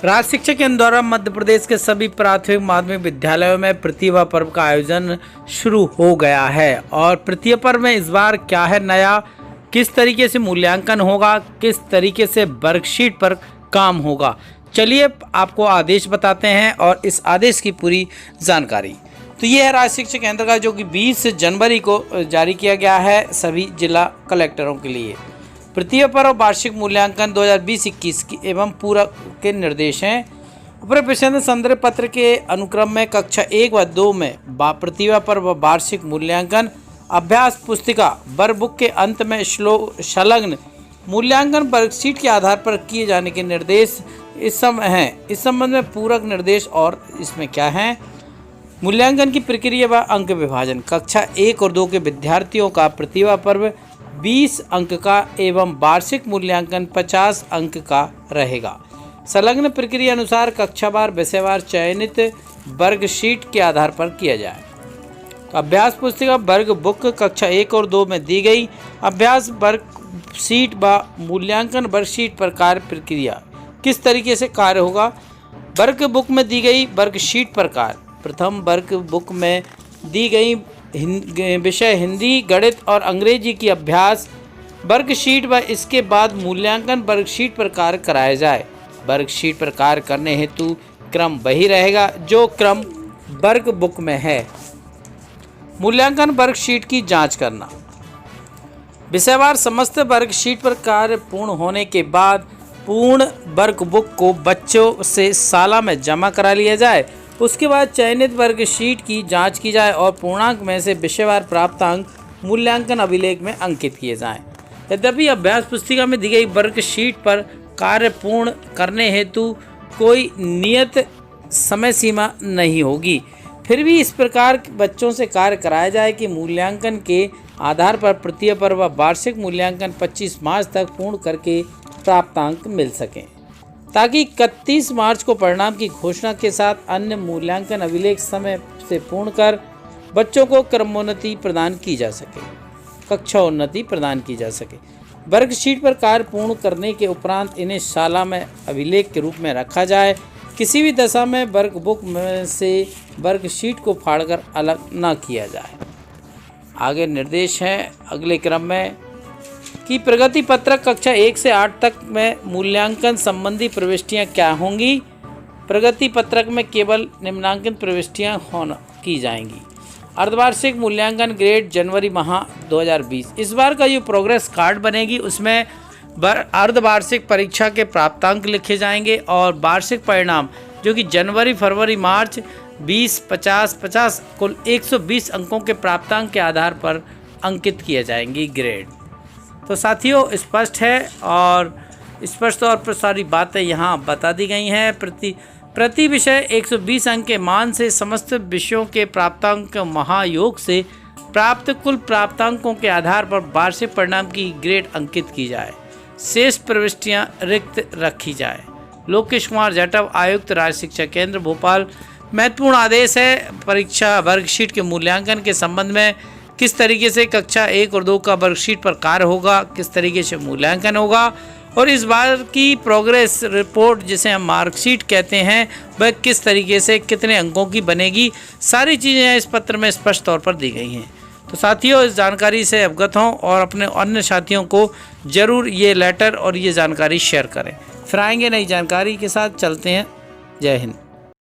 राज्य शिक्षा केंद्र द्वारा मध्य प्रदेश के सभी प्राथमिक माध्यमिक विद्यालयों में प्रतिभा पर्व का आयोजन शुरू हो गया है। और प्रतिभा पर्व में इस बार क्या है नया, किस तरीके से मूल्यांकन होगा, किस तरीके से वर्कशीट पर काम होगा, चलिए आपको आदेश बताते हैं और इस आदेश की पूरी जानकारी। तो ये है राज्य शिक्षा केंद्र का, जो कि 20 जनवरी को जारी किया गया है सभी जिला कलेक्टरों के लिए। प्रतिभा पर्व वार्षिक मूल्यांकन 2020-21 की एवं पूरक के निर्देश हैं। ऊपर प्रश्न संदर्भ पत्र के अनुक्रम में कक्षा 1 व 2 में प्रतिभा पर्व वार्षिक मूल्यांकन अभ्यास पुस्तिका वर्कबुक के अंत में संलग्न मूल्यांकन वर्कशीट के आधार पर किए जाने के निर्देश इस संबंध में पूरक निर्देश और इसमें क्या है। मूल्यांकन की प्रक्रिया व अंक विभाजन। कक्षा 1 और 2 के विद्यार्थियों का प्रतिभा पर्व 20 अंक का एवं वार्षिक मूल्यांकन 50 अंक का रहेगा। संलग्न प्रक्रिया अनुसार कक्षावार विषयवार चयनित वर्कशीट के आधार पर किया जाए। अभ्यास पुस्तिका वर्ग बुक कक्षा 1 और 2 में दी गई अभ्यास वर्कशीट व मूल्यांकन वर्कशीट पर कार्य प्रक्रिया किस तरीके से कार्य होगा। वर्क बुक में दी गई वर्कशीट पर कार्य। प्रथम वर्क बुक में दी गई विषय हिंदी, गणित और अंग्रेजी की अभ्यास वर्कशीट व इसके बाद मूल्यांकन वर्कशीट पर कार्य कराया जाए। वर्कशीट पर कार्य करने हेतु क्रम वही रहेगा जो क्रम वर्क बुक में है। मूल्यांकन वर्कशीट की जांच करना। विषयवार समस्त वर्कशीट पर कार्य पूर्ण होने के बाद पूर्ण वर्कबुक को बच्चों से शाला में जमा करा लिया जाए। उसके बाद चयनित वर्कशीट की जांच की जाए और पूर्णांक में से विषयवार प्राप्त अंक मूल्यांकन अभिलेख में अंकित किए जाएं। यद्यपि अभ्यास पुस्तिका में दी गई वर्कशीट पर कार्य पूर्ण करने हेतु कोई नियत समय सीमा नहीं होगी, फिर भी इस प्रकार बच्चों से कार्य कराया जाए कि मूल्यांकन के आधार पर प्रतिभा पर्व वार्षिक मूल्यांकन 25 मार्च तक पूर्ण करके प्राप्तांक मिल सकें, ताकि 31 मार्च को परिणाम की घोषणा के साथ अन्य मूल्यांकन अभिलेख समय से पूर्ण कर बच्चों को क्रमोन्नति प्रदान की जा सके, कक्षा उन्नति प्रदान की जा सके। वर्कशीट पर कार्य पूर्ण करने के उपरांत इन्हें शाला में अभिलेख के रूप में रखा जाए। किसी भी दशा में वर्कबुक में से वर्कशीट को फाड़कर अलग न किया जाए। आगे निर्देश हैं अगले क्रम में कि प्रगति पत्रक कक्षा 1 से 8 तक में मूल्यांकन संबंधी प्रविष्टियां क्या होंगी। प्रगति पत्रक में केवल निम्नांकित प्रविष्टियां की जाएंगी। अर्धवार्षिक मूल्यांकन ग्रेड जनवरी माह 2020। इस बार का जो प्रोग्रेस कार्ड बनेगी उसमें अर्धवार्षिक परीक्षा के प्राप्तांक लिखे जाएंगे और वार्षिक परिणाम जो कि जनवरी, फरवरी, मार्च 20, 50, 50 कुल 120 अंकों के प्राप्तांक के आधार पर अंकित किए जाएंगी ग्रेड। तो साथियों स्पष्ट है और स्पष्ट तौर पर सारी बातें यहाँ बता दी गई हैं। प्रति विषय 120 अंक के मान से समस्त विषयों के प्राप्तांक महायोग से प्राप्त कुल प्राप्तांकों के आधार पर वार्षिक परिणाम की ग्रेड अंकित की जाए। शेष प्रविष्टियां रिक्त रखी जाए। लोकेश कुमार जाटव, आयुक्त राज्य शिक्षा केंद्र भोपाल। महत्वपूर्ण आदेश है परीक्षा वर्कशीट के मूल्यांकन के संबंध में। किस तरीके से कक्षा 1 और 2 का वर्कशीट पर कार्य होगा, किस तरीके से मूल्यांकन होगा और इस बार की प्रोग्रेस रिपोर्ट जिसे हम मार्कशीट कहते हैं वह किस तरीके से कितने अंकों की बनेगी, सारी चीज़ें इस पत्र में स्पष्ट तौर पर दी गई हैं। तो साथियों इस जानकारी से अवगत हों और अपने अन्य साथियों को ज़रूर ये लेटर और ये जानकारी शेयर करें। फिर आएंगे नई जानकारी के साथ। चलते हैं। जय हिंद।